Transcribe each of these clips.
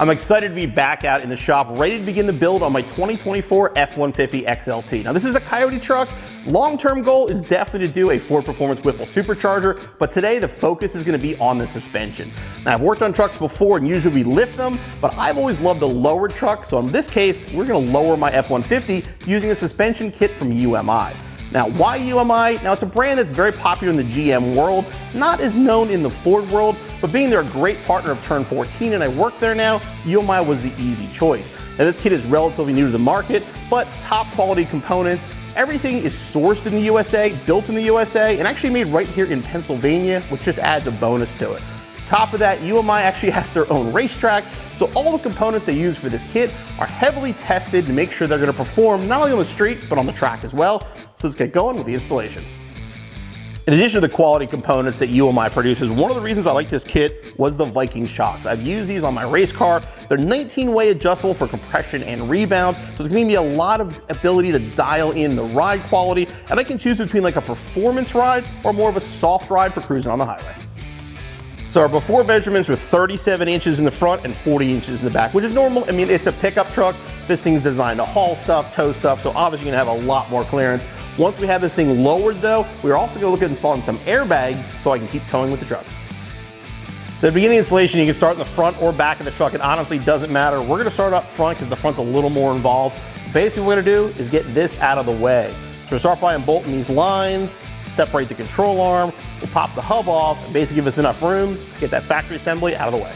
I'm excited to be back out in the shop, ready to begin the build on my 2024 F150 XLT. Now this is a Coyote truck. Long-term goal is definitely to do a Ford Performance Whipple supercharger, but today the focus is gonna be on the suspension. Now I've worked on trucks before and usually we lift them, but I've always loved a lowered truck, so in this case, we're gonna lower my F150 using a suspension kit from UMI. Now, why UMI? Now, it's a brand that's very popular in the GM world, not as known in the Ford world, but being they're a great partner of Turn 14 and I work there now, UMI was the easy choice. Now, this kit is relatively new to the market, but top quality components. Everything is sourced in the USA, built in the USA, and actually made right here in Pennsylvania, which just adds a bonus to it. Top of that, UMI actually has their own racetrack, so all the components they use for this kit are heavily tested to make sure they're going to perform not only on the street, but on the track as well. So let's get going with the installation. In addition to the quality components that UMI produces, one of the reasons I like this kit was the Viking shocks. I've used these on my race car. They're 19-way adjustable for compression and rebound, so it's going to give me a lot of ability to dial in the ride quality, and I can choose between like a performance ride or more of a soft ride for cruising on the highway. So our before measurements were 37 inches in the front and 40 inches in the back, which is normal. I mean, it's a pickup truck. This thing's designed to haul stuff, tow stuff, so obviously you're gonna have a lot more clearance. Once we have this thing lowered though, we're also gonna look at installing some airbags so I can keep towing with the truck. So at the beginning of the installation, you can start in the front or back of the truck. It honestly doesn't matter. We're gonna start up front because the front's a little more involved. Basically what we're gonna do is get this out of the way. So we'll start by unbolting these lines, separate the control arm, we'll pop the hub off, and basically give us enough room to get that factory assembly out of the way.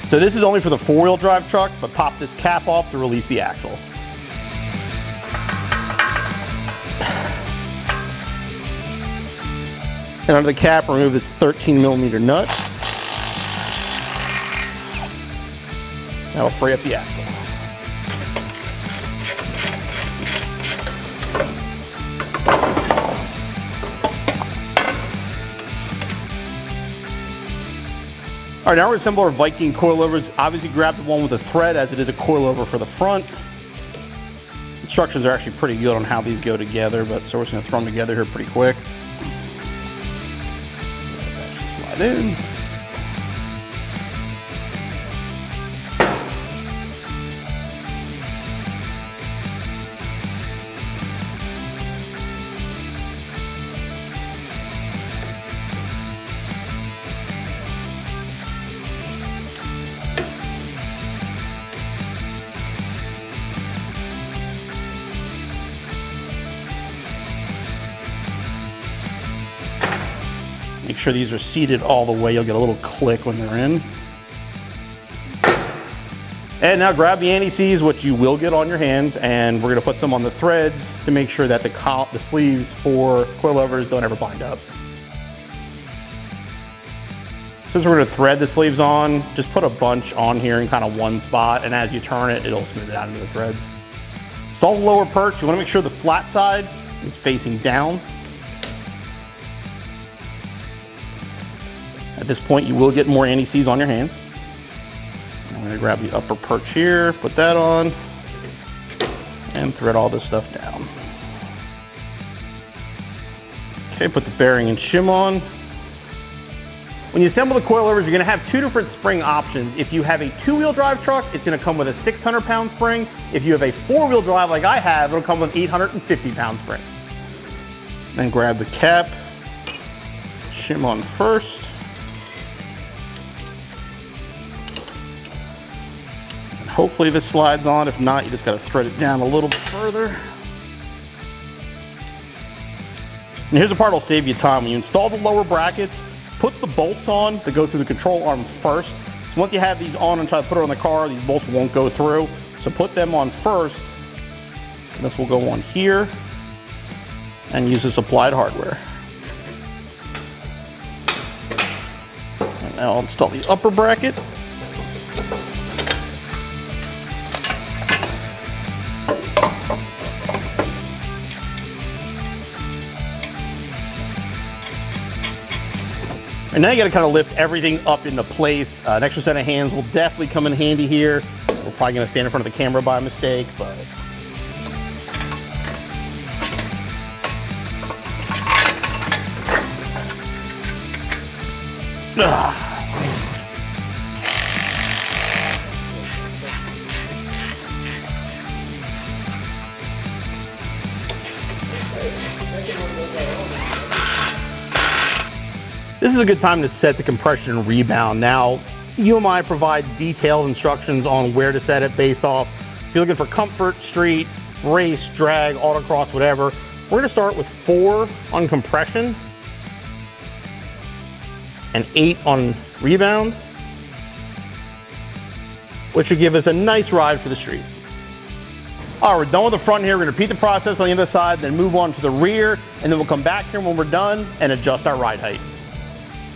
So this is only for the four-wheel drive truck, but pop this cap off to release the axle. And under the cap, remove this 13mm nut. That'll free up the axle. All right, now we're gonna assemble our Viking coilovers. Obviously grab the one with the thread as it is a coilover for the front. Instructions are actually pretty good on how these go together, but so we're just gonna throw them together here pretty quick. Actually slide in. Make sure these are seated all the way. You'll get a little click when they're in. And now grab the anti-seize, which you will get on your hands, and we're gonna put some on the threads to make sure that the sleeves for coilovers don't ever bind up. Since we're gonna thread the sleeves on, just put a bunch on here in kind of one spot, and as you turn it, it'll smooth it out into the threads. Install the lower perch. You wanna make sure the flat side is facing down. At this point, you will get more anti-seize on your hands. I'm gonna grab the upper perch here, put that on, and thread all this stuff down. Okay, put the bearing and shim on. When you assemble the coilovers, you're gonna have two different spring options. If you have a two-wheel drive truck, it's gonna come with a 600-pound spring. If you have a four-wheel drive like I have, it'll come with an 850-pound spring. Then grab the cap, shim on first. Hopefully this slides on. If not, you just gotta thread it down a little bit further. And here's the part that'll save you time. When you install the lower brackets, put the bolts on that go through the control arm first. So once you have these on and try to put it on the car, these bolts won't go through. So put them on first. And this will go on here and use the supplied hardware. And now I'll install the upper bracket. And now you gotta kind of lift everything up into place. An extra set of hands will definitely come in handy here. We're probably gonna stand in front of the camera by mistake, but. This is a good time to set the compression and rebound. Now, UMI provides detailed instructions on where to set it based off. If you're looking for comfort, street, race, drag, autocross, whatever, we're gonna start with 4 on compression and 8 on rebound, which should give us a nice ride for the street. All right, we're done with the front here. We're gonna repeat the process on the other side, then move on to the rear, and then we'll come back here when we're done and adjust our ride height.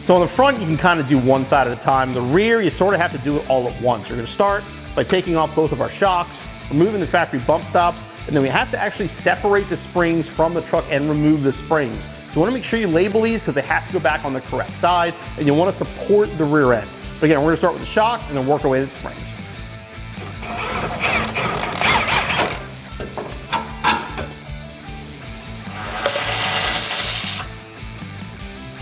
So on the front, you can kind of do one side at a time. The rear, you sort of have to do it all at once. You're gonna start by taking off both of our shocks, removing the factory bump stops, and then we have to actually separate the springs from the truck and remove the springs. So you wanna make sure you label these because they have to go back on the correct side, and you wanna support the rear end. But again, we're gonna start with the shocks and then work our way to the springs.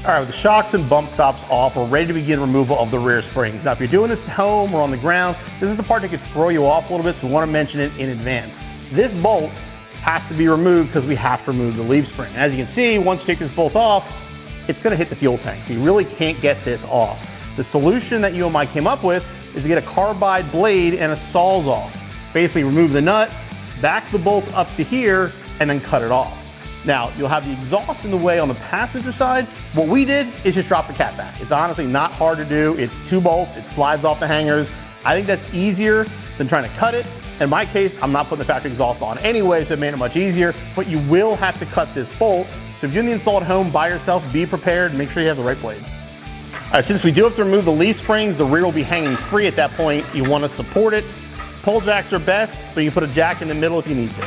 All right, with the shocks and bump stops off, we're ready to begin removal of the rear springs. Now, if you're doing this at home or on the ground, this is the part that could throw you off a little bit, so we wanna mention it in advance. This bolt has to be removed because we have to remove the leaf spring. As you can see, once you take this bolt off, it's gonna hit the fuel tank, so you really can't get this off. The solution that UMI came up with is to get a carbide blade and a Sawzall. Basically remove the nut, back the bolt up to here, and then cut it off. Now, you'll have the exhaust in the way on the passenger side. What we did is just drop the cap back. It's honestly not hard to do. It's 2 bolts, it slides off the hangers. I think that's easier than trying to cut it. In my case, I'm not putting the factory exhaust on anyway, so it made it much easier, but you will have to cut this bolt. So if you're doing the install at home by yourself, be prepared, make sure you have the right blade. All right, since we do have to remove the leaf springs, the rear will be hanging free at that point. You wanna support it. Pull jacks are best, but you can put a jack in the middle if you need to.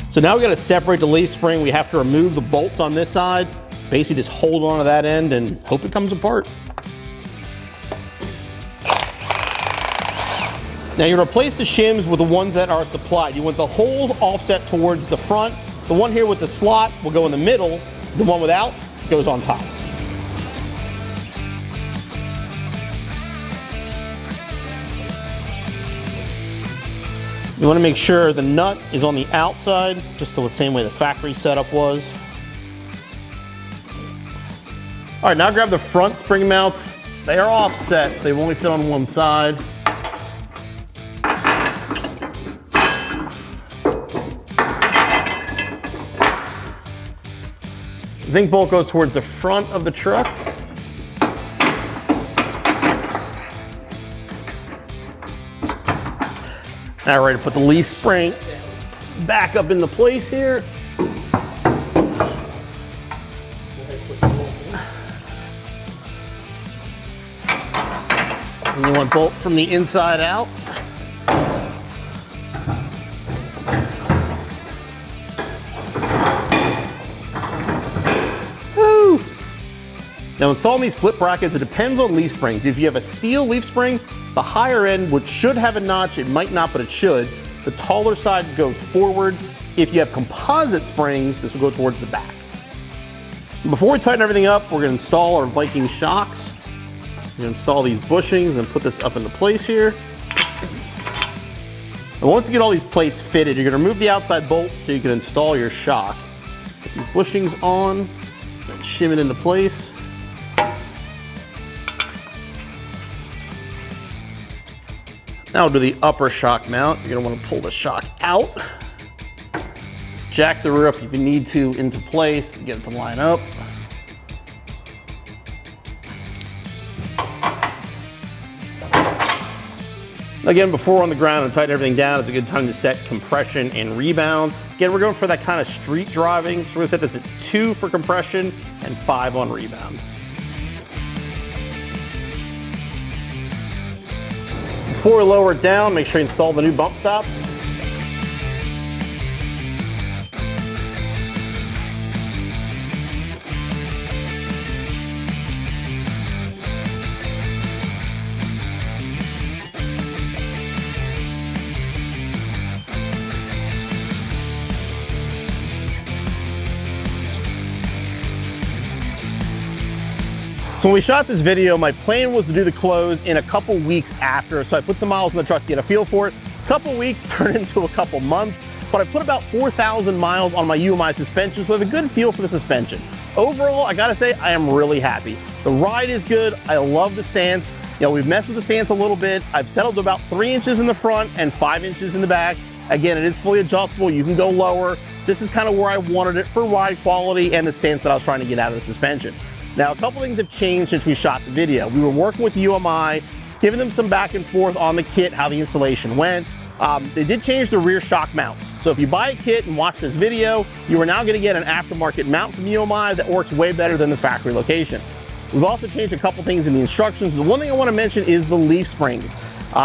So now we gotta separate the leaf spring. We have to remove the bolts on this side. Basically just hold on to that end and hope it comes apart. Now you replace the shims with the ones that are supplied. You want the holes offset towards the front. The one here with the slot will go in the middle. The one without goes on top. You want to make sure the nut is on the outside, just the same way the factory setup was. All right, now grab the front spring mounts. They are offset, so they only fit on one side. Zinc bolt goes towards the front of the truck. Now we're ready to put the leaf spring back up into place here. And you want bolt from the inside out. Woo! Now installing these flip brackets, it depends on leaf springs. If you have a steel leaf spring, the higher end, which should have a notch, it might not, but it should. The taller side goes forward. If you have composite springs, this will go towards the back. Before we tighten everything up, we're gonna install our Viking shocks. We're gonna install these bushings and put this up into place here. And once you get all these plates fitted, you're gonna remove the outside bolt so you can install your shock. Put these bushings on and shim it into place. Now we'll do the upper shock mount. You're gonna wanna pull the shock out. Jack the rear up if you need to into place to get it to line up. Again, before we're on the ground and tighten everything down, it's a good time to set compression and rebound. Again, we're going for that kind of street driving, so we're going to set this at 2 for compression and 5 on rebound. Before we lower it down, make sure you install the new bump stops. So when we shot this video, my plan was to do the close in a couple weeks after. So I put some miles on the truck to get a feel for it. A couple weeks turned into a couple months, but I put about 4,000 miles on my UMI suspension, so I have a good feel for the suspension. Overall, I gotta say, I am really happy. The ride is good. I love the stance. You know, we've messed with the stance a little bit. I've settled to about 3 inches in the front and 5 inches in the back. Again, it is fully adjustable. You can go lower. This is kind of where I wanted it for ride quality and the stance that I was trying to get out of the suspension. Now, a couple things have changed since we shot the video. We were working with UMI, giving them some back and forth on the kit, how the installation went. They did change the rear shock mounts. So if you buy a kit and watch this video, you are now gonna get an aftermarket mount from UMI that works way better than the factory location. We've also changed a couple things in the instructions. The one thing I wanna mention is the leaf springs.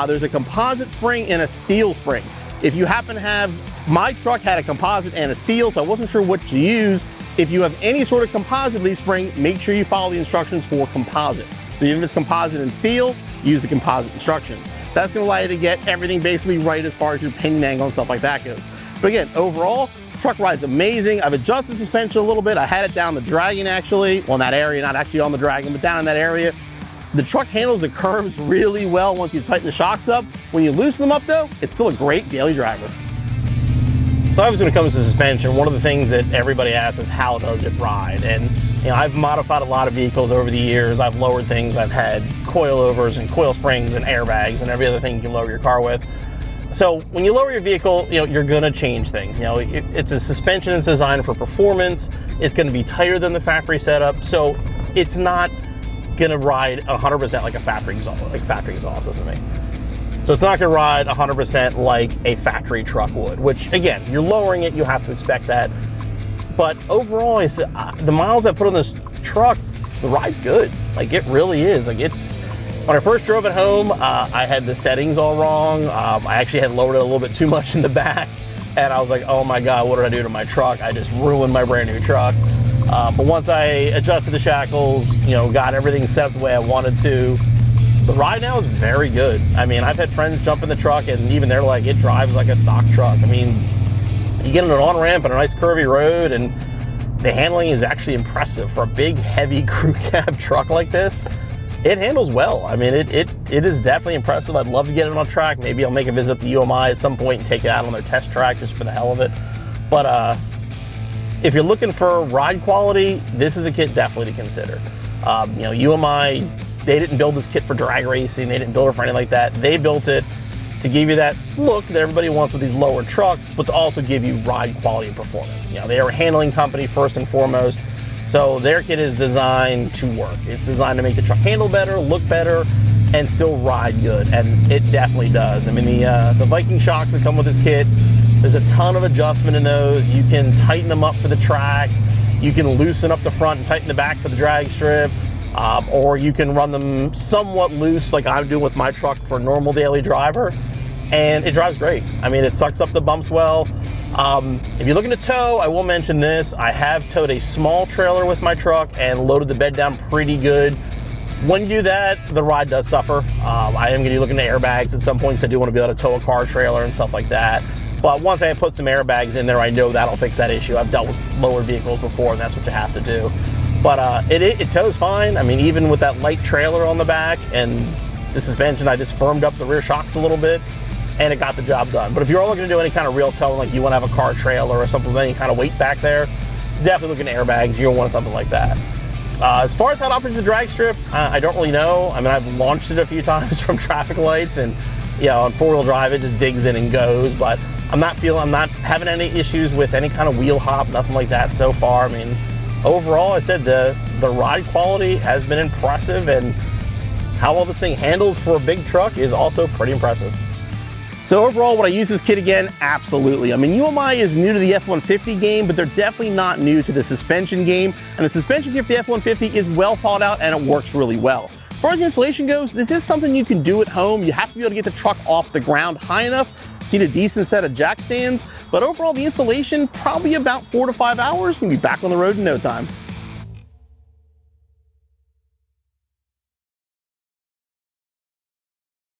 There's a composite spring and a steel spring. If you happen to have, my truck had a composite and a steel, so I wasn't sure what to use. If you have any sort of composite leaf spring, make sure you follow the instructions for composite. So even if it's composite and steel, use the composite instructions. That's gonna allow you to get everything basically right as far as your pinion angle and stuff like that goes. But again, overall, truck ride's amazing. I've adjusted the suspension a little bit. I had it down the Dragon actually, well in that area, not actually on the Dragon, but down in that area. The truck handles the curves really well once you tighten the shocks up. When you loosen them up though, it's still a great daily driver. So obviously when it comes to suspension, one of the things that everybody asks is how does it ride? And you know, I've modified a lot of vehicles over the years. I've lowered things. I've had coilovers and coil springs and airbags and every other thing you can lower your car with. So when you lower your vehicle, you know, you're gonna change things. You know, it's a suspension that's designed for performance. It's gonna be tighter than the factory setup. So it's not gonna ride 100% like a factory exhaust system. So it's not gonna ride 100% like a factory truck would, which again, you're lowering it, you have to expect that. But overall, the miles I put on this truck, the ride's good. Like it really is. Like when I first drove it home, I had the settings all wrong. I actually had lowered it a little bit too much in the back. And I was like, oh my God, what did I do to my truck? I just ruined my brand new truck. But once I adjusted the shackles, you know, got everything set up the way I wanted to, the ride now is very good. I mean, I've had friends jump in the truck and even they're like, it drives like a stock truck. I mean, you get on an on-ramp and a nice curvy road and the handling is actually impressive for a big, heavy crew cab truck like this. It handles well. I mean, it is definitely impressive. I'd love to get it on track. Maybe I'll make a visit up to UMI at some point and take it out on their test track just for the hell of it. But if you're looking for ride quality, this is a kit definitely to consider. You know, UMI, they didn't build this kit for drag racing. They didn't build it for anything like that. They built it to give you that look that everybody wants with these lower trucks, but to also give you ride quality and performance. You know, they are a handling company first and foremost. So their kit is designed to work. It's designed to make the truck handle better, look better, and still ride good. And it definitely does. I mean, the Viking shocks that come with this kit, there's a ton of adjustment in those. You can tighten them up for the track. You can loosen up the front and tighten the back for the drag strip. Or you can run them somewhat loose like I'm doing with my truck for a normal daily driver, and it drives great. I mean, it sucks up the bumps well. If you're looking to tow, I will mention this. I have towed a small trailer with my truck and loaded the bed down pretty good. When you do that, the ride does suffer. I am gonna be looking at airbags at some point because I do want to be able to tow a car trailer and stuff like that. But once I put some airbags in there, I know that'll fix that issue. I've dealt with lower vehicles before and that's what you have to do. But it tows fine. I mean, even with that light trailer on the back and the suspension, I just firmed up the rear shocks a little bit and it got the job done. But if you're looking to do any kind of real towing, like you want to have a car trailer or something with any kind of weight back there, definitely looking at airbags. You don't want something like that. As far as how it operates the drag strip, I don't really know. I mean, I've launched it a few times from traffic lights and, you know, on four-wheel drive, it just digs in and goes. But I'm not having any issues with any kind of wheel hop, nothing like that so far. I mean, overall, I said the ride quality has been impressive, and how well this thing handles for a big truck is also pretty impressive. So overall, would I use this kit again? Absolutely. I mean, UMI is new to the F150 game, but they're definitely not new to the suspension game. And the suspension kit for the F150 is well thought out and it works really well. As far as the installation goes, this is something you can do at home. You have to be able to get the truck off the ground high enough to need a decent set of jack stands. But overall, the installation, probably about 4 to 5 hours, and be back on the road in no time.